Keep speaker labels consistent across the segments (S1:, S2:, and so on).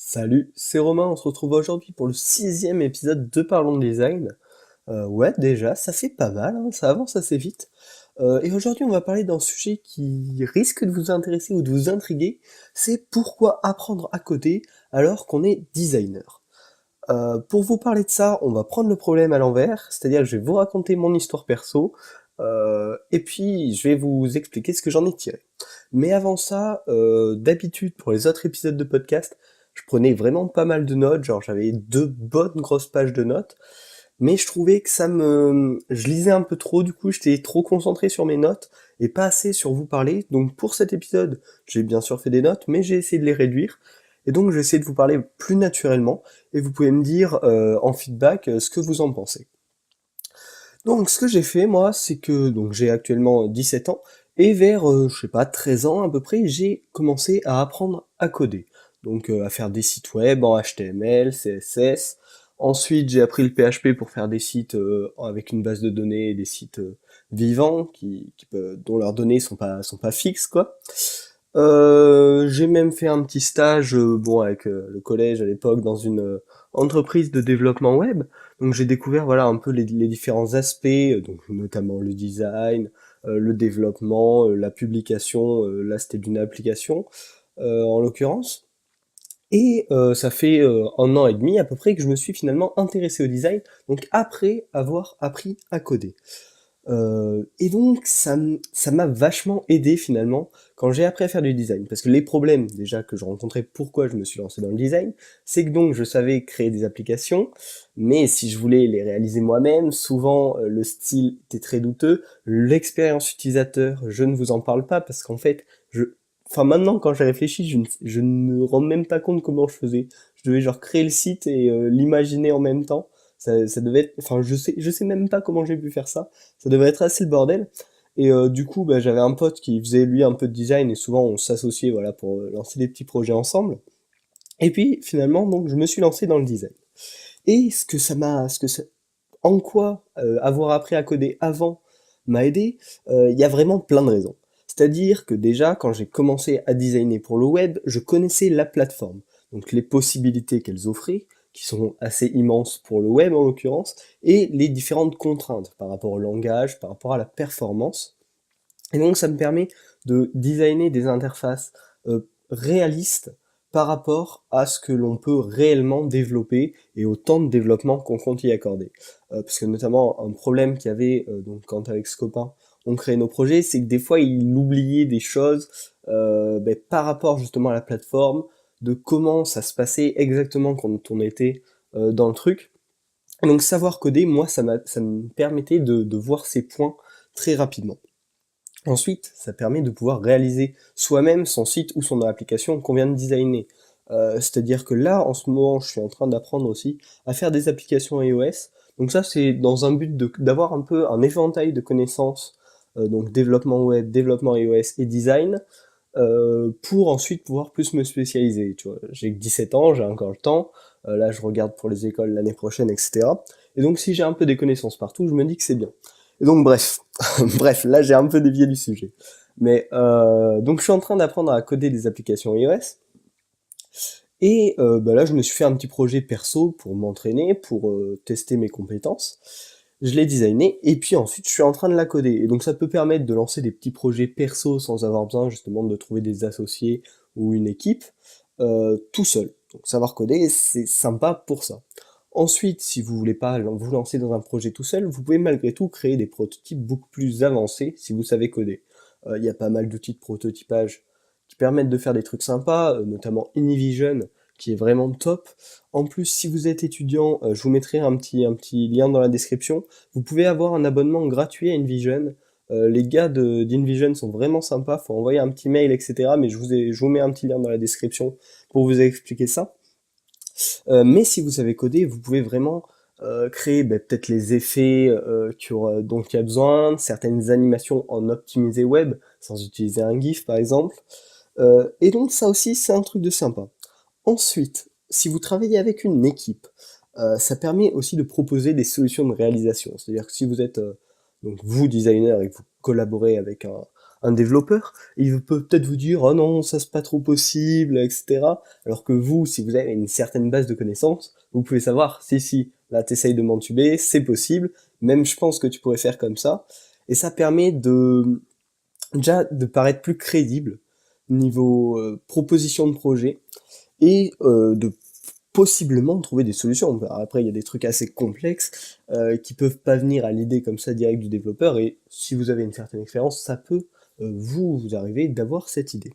S1: Salut, c'est Romain, on se retrouve aujourd'hui pour le 6e épisode de Parlons de Design. Ouais, déjà, ça fait pas mal, hein, ça avance assez vite. Et aujourd'hui, on va parler d'un sujet qui risque de vous intéresser ou de vous intriguer, c'est pourquoi apprendre à coder alors qu'on est designer. Pour vous parler de ça, on va prendre le problème à l'envers, c'est-à-dire que je vais vous raconter mon histoire perso, et puis je vais vous expliquer ce que j'en ai tiré. Mais avant ça, d'habitude, pour les autres épisodes de podcast, je prenais vraiment pas mal de notes, genre j'avais 2 bonnes grosses pages de notes, mais je trouvais que je lisais un peu trop, du coup j'étais trop concentré sur mes notes, et pas assez sur vous parler, donc pour cet épisode, j'ai bien sûr fait des notes, mais j'ai essayé de les réduire, et donc je vais essayer de vous parler plus naturellement, et vous pouvez me dire en feedback ce que vous en pensez. Donc ce que j'ai fait moi, c'est que donc j'ai actuellement 17 ans, et vers, je sais pas, 13 ans à peu près, j'ai commencé à apprendre à coder. Donc à faire des sites web en HTML, CSS. Ensuite j'ai appris le PHP pour faire des sites avec une base de données, des sites vivants dont leurs données sont pas fixes quoi. J'ai même fait un petit stage, bon, avec le collège à l'époque, dans une entreprise de développement web. Donc j'ai découvert, voilà, un peu les différents aspects, donc notamment le design, le développement, la publication. Là, c'était d'une application, en l'occurrence. Et ça fait 1 an et demi à peu près que je me suis finalement intéressé au design, donc après avoir appris à coder. Et donc ça m'a vachement aidé finalement quand j'ai appris à faire du design. Parce que les problèmes déjà que je rencontrais, pourquoi je me suis lancé dans le design, c'est que donc je savais créer des applications, mais si je voulais les réaliser moi-même, souvent le style était très douteux, l'expérience utilisateur, je ne vous en parle pas parce qu'en fait, enfin maintenant quand j'ai réfléchi, je ne me rends même pas compte comment je faisais. Je devais genre créer le site et l'imaginer en même temps. Ça devait être, enfin je sais même pas comment j'ai pu faire ça. Ça devait être assez le bordel. Et du coup, bah, j'avais un pote qui faisait lui un peu de design et souvent on s'associait voilà pour lancer des petits projets ensemble. Et puis finalement donc je me suis lancé dans le design. Et en quoi avoir appris à coder avant m'a aidé, il y a vraiment plein de raisons. C'est-à-dire que déjà quand j'ai commencé à designer pour le web, je connaissais la plateforme, donc les possibilités qu'elles offraient, qui sont assez immenses pour le web en l'occurrence, et les différentes contraintes par rapport au langage, par rapport à la performance. Et donc ça me permet de designer des interfaces réalistes par rapport à ce que l'on peut réellement développer et au temps de développement qu'on compte y accorder. Parce que notamment un problème qu'il y avait donc quand avec ce copain on créait nos projets, c'est que des fois il oubliait des choses par rapport justement à la plateforme, de comment ça se passait exactement quand on était dans le truc. Et donc savoir coder, moi ça me permettait de voir ces points très rapidement. Ensuite, ça permet de pouvoir réaliser soi-même son site ou son application qu'on vient de designer. C'est-à-dire que là, en ce moment, je suis en train d'apprendre aussi à faire des applications iOS. Donc ça, c'est dans un but d'avoir un peu un éventail de connaissances, donc développement web, développement iOS et design, pour ensuite pouvoir plus me spécialiser. Tu vois, j'ai que 17 ans, j'ai encore le temps. Là, je regarde pour les écoles l'année prochaine, etc. Et donc, si j'ai un peu des connaissances partout, je me dis que c'est bien. Et donc, bref, bref, là, j'ai un peu dévié du sujet. Mais donc, je suis en train d'apprendre à coder des applications iOS. Et là, je me suis fait un petit projet perso pour m'entraîner, pour tester mes compétences. Je l'ai designé, et puis ensuite, je suis en train de la coder. Et donc, ça peut permettre de lancer des petits projets perso sans avoir besoin justement de trouver des associés ou une équipe, tout seul. Donc, savoir coder, c'est sympa pour ça. Ensuite, si vous voulez pas vous lancer dans un projet tout seul, vous pouvez malgré tout créer des prototypes beaucoup plus avancés si vous savez coder. Il y a pas mal d'outils de prototypage qui permettent de faire des trucs sympas, notamment Anyvision, qui est vraiment top. En plus, si vous êtes étudiant, je vous mettrai un petit lien dans la description. Vous pouvez avoir un abonnement gratuit à Envision. Les gars d'Invision sont vraiment sympas, faut envoyer un petit mail, etc. Mais je vous mets un petit lien dans la description pour vous expliquer ça. Mais si vous savez coder, vous pouvez vraiment créer peut-être les effets dont il y a besoin, certaines animations en optimisé web, sans utiliser un GIF par exemple. Et donc ça aussi, c'est un truc de sympa. Ensuite, si vous travaillez avec une équipe, ça permet aussi de proposer des solutions de réalisation. C'est-à-dire que si vous êtes donc vous designer et que vous collaborez avec un développeur, il peut peut-être vous dire «Oh non, ça c'est pas trop possible», etc. Alors que vous, si vous avez une certaine base de connaissances, vous pouvez savoir si, là t'essayes de m'entuber, c'est possible, même je pense que tu pourrais faire comme ça, et ça permet déjà de paraître plus crédible niveau proposition de projet, et de possiblement trouver des solutions. Après, il y a des trucs assez complexes qui peuvent pas venir à l'idée comme ça direct du développeur, et si vous avez une certaine expérience, ça peut vous arriver d'avoir cette idée.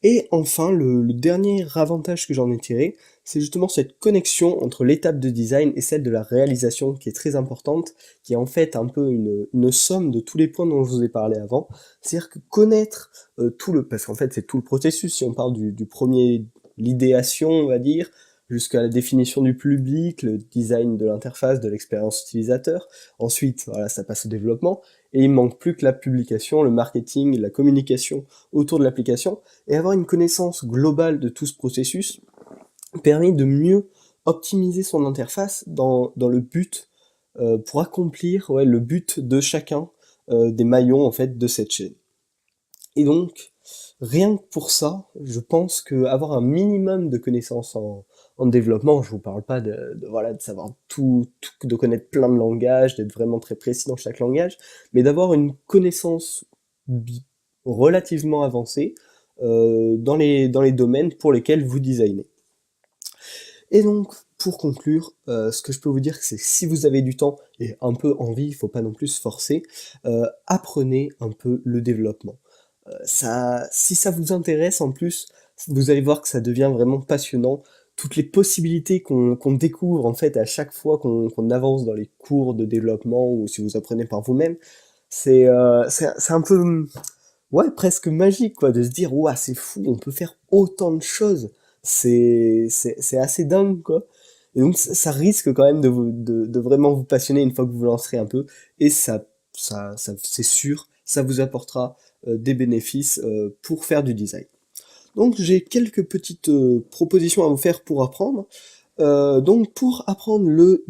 S1: Et enfin, le dernier avantage que j'en ai tiré, c'est justement cette connexion entre l'étape de design et celle de la réalisation qui est très importante, qui est en fait un peu une somme de tous les points dont je vous ai parlé avant. C'est-à-dire que connaître parce qu'en fait c'est tout le processus, si on parle du premier, l'idéation on va dire, jusqu'à la définition du public, le design de l'interface, de l'expérience utilisateur. Ensuite, voilà, ça passe au développement, et il manque plus que la publication, le marketing, la communication autour de l'application, et avoir une connaissance globale de tout ce processus permet de mieux optimiser son interface dans le but, pour accomplir le but de chacun des maillons en fait de cette chaîne. Et donc, rien que pour ça, je pense que avoir un minimum de connaissances en développement, je vous parle pas voilà, de savoir de connaître plein de langages, d'être vraiment très précis dans chaque langage, mais d'avoir une connaissance relativement avancée dans les domaines pour lesquels vous designez. Et donc, pour conclure, ce que je peux vous dire, c'est que si vous avez du temps et un peu envie, il faut pas non plus se forcer, apprenez un peu le développement. Si ça vous intéresse, en plus, vous allez voir que ça devient vraiment passionnant. Toutes les possibilités qu'on découvre en fait à chaque fois qu'on avance dans les cours de développement, ou si vous apprenez par vous-même, c'est un peu, ouais, presque magique, quoi, de se dire ouah, c'est fou, on peut faire autant de choses. C'est assez dingue, quoi. Et donc ça risque quand même de vraiment vous passionner une fois que vous vous lancerez un peu, et c'est sûr, ça vous apportera des bénéfices pour faire du design. Donc j'ai quelques petites propositions à vous faire pour apprendre. Donc pour apprendre le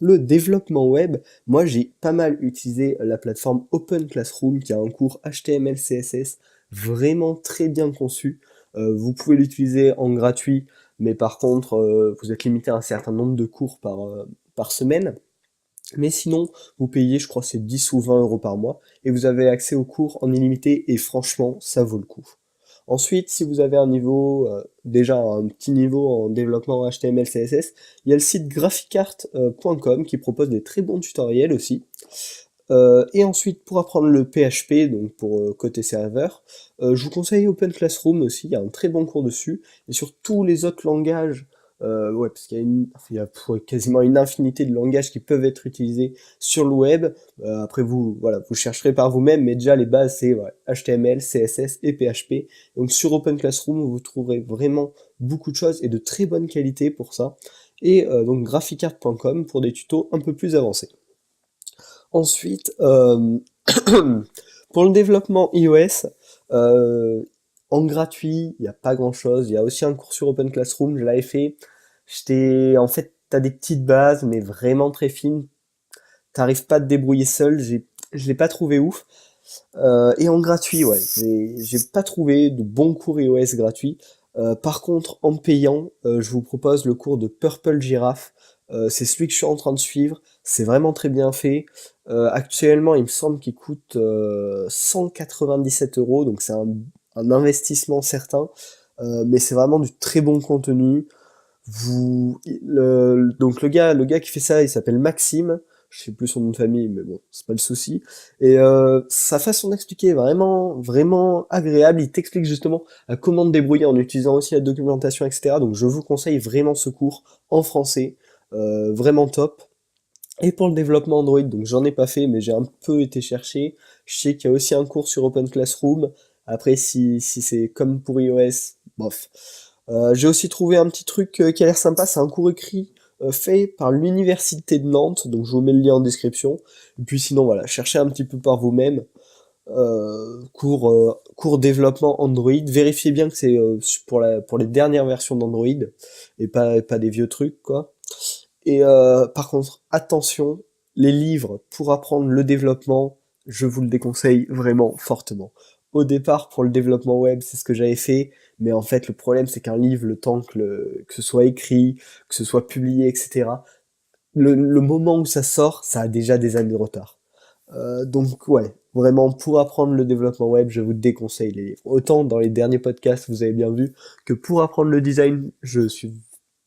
S1: développement web, moi j'ai pas mal utilisé la plateforme Open Classroom, qui a un cours HTML, CSS vraiment très bien conçu. Vous pouvez l'utiliser en gratuit, mais par contre vous êtes limité à un certain nombre de cours par semaine. Mais sinon, vous payez, je crois, c'est 10 ou 20 euros par mois, et vous avez accès aux cours en illimité, et franchement, ça vaut le coup. Ensuite, si vous avez un niveau, déjà un petit niveau en développement HTML, CSS, il y a le site graphicart.com qui propose des très bons tutoriels aussi. Et ensuite, pour apprendre le PHP, donc pour côté serveur, je vous conseille Open Classroom aussi, il y a un très bon cours dessus, et sur tous les autres langages, ouais, parce qu'il y a quasiment une infinité de langages qui peuvent être utilisés sur le web. Après voilà, vous chercherez par vous-même, mais déjà les bases c'est HTML, CSS et PHP. Donc sur Open Classroom, vous trouverez vraiment beaucoup de choses et de très bonne qualité pour ça. Et donc graphicart.com pour des tutos un peu plus avancés. Ensuite, pour le développement iOS, en gratuit, il n'y a pas grand chose. Il y a aussi un cours sur Open Classroom, je l'avais fait. En fait, t'as des petites bases, mais vraiment très fines. T'arrives pas à te débrouiller seul. Je l'ai pas trouvé ouf. Et en gratuit, ouais, j'ai pas trouvé de bons cours iOS gratuits. Par contre, en payant, je vous propose le cours de Purple Giraffe. C'est celui que je suis en train de suivre. C'est vraiment très bien fait. Actuellement, il me semble qu'il coûte 197 euros, donc c'est un investissement certain. Mais c'est vraiment du très bon contenu. Donc le gars qui fait ça, il s'appelle Maxime. Je sais plus son nom de famille, mais bon, c'est pas le souci. Et sa façon d'expliquer est vraiment, vraiment agréable. Il t'explique justement à comment te débrouiller en utilisant aussi la documentation, etc. Donc je vous conseille vraiment ce cours en français, vraiment top. Et pour le développement Android, donc j'en ai pas fait, mais j'ai un peu été chercher. Je sais qu'il y a aussi un cours sur Open Classroom. Après, si c'est comme pour iOS, bof. J'ai aussi trouvé un petit truc qui a l'air sympa, c'est un cours écrit fait par l'université de Nantes, donc je vous mets le lien en description. Et puis sinon voilà, cherchez un petit peu par vous-même. Cours développement Android. Vérifiez bien que c'est pour les dernières versions d'Android et pas des vieux trucs quoi. Et par contre, attention, les livres pour apprendre le développement, je vous le déconseille vraiment fortement. Au départ, pour le développement web, c'est ce que j'avais fait, mais en fait, le problème, c'est qu'un livre, le temps que ce soit écrit, que ce soit publié, etc., le moment où ça sort, ça a déjà des années de retard. Donc ouais, vraiment, pour apprendre le développement web, je vous déconseille les livres. Autant dans les derniers podcasts, vous avez bien vu que pour apprendre le design, je suis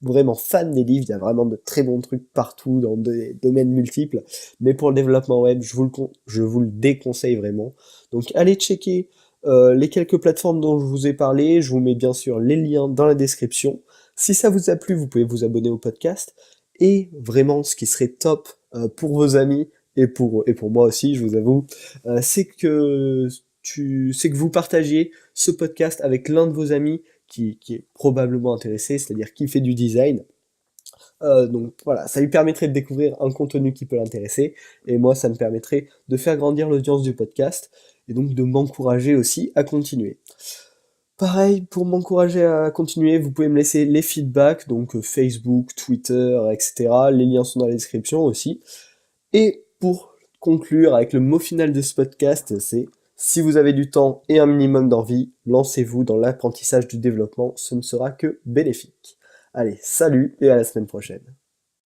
S1: vraiment fan des livres, il y a vraiment de très bons trucs partout dans des domaines multiples, mais pour le développement web, je vous le déconseille vraiment. Donc allez checker les quelques plateformes dont je vous ai parlé, je vous mets bien sûr les liens dans la description. Si ça vous a plu, vous pouvez vous abonner au podcast, et vraiment ce qui serait top pour vos amis, et pour moi aussi, je vous avoue, c'est que vous partagiez ce podcast avec l'un de vos amis qui est probablement intéressé, c'est-à-dire qui fait du design. Donc voilà, ça lui permettrait de découvrir un contenu qui peut l'intéresser, et moi ça me permettrait de faire grandir l'audience du podcast, et donc de m'encourager aussi à continuer. Pareil, pour m'encourager à continuer, vous pouvez me laisser les feedbacks, donc Facebook, Twitter, etc. Les liens sont dans la description aussi. Et pour conclure avec le mot final de ce podcast, c'est si vous avez du temps et un minimum d'envie, lancez-vous dans l'apprentissage du développement, ce ne sera que bénéfique. Allez, salut et à la semaine prochaine.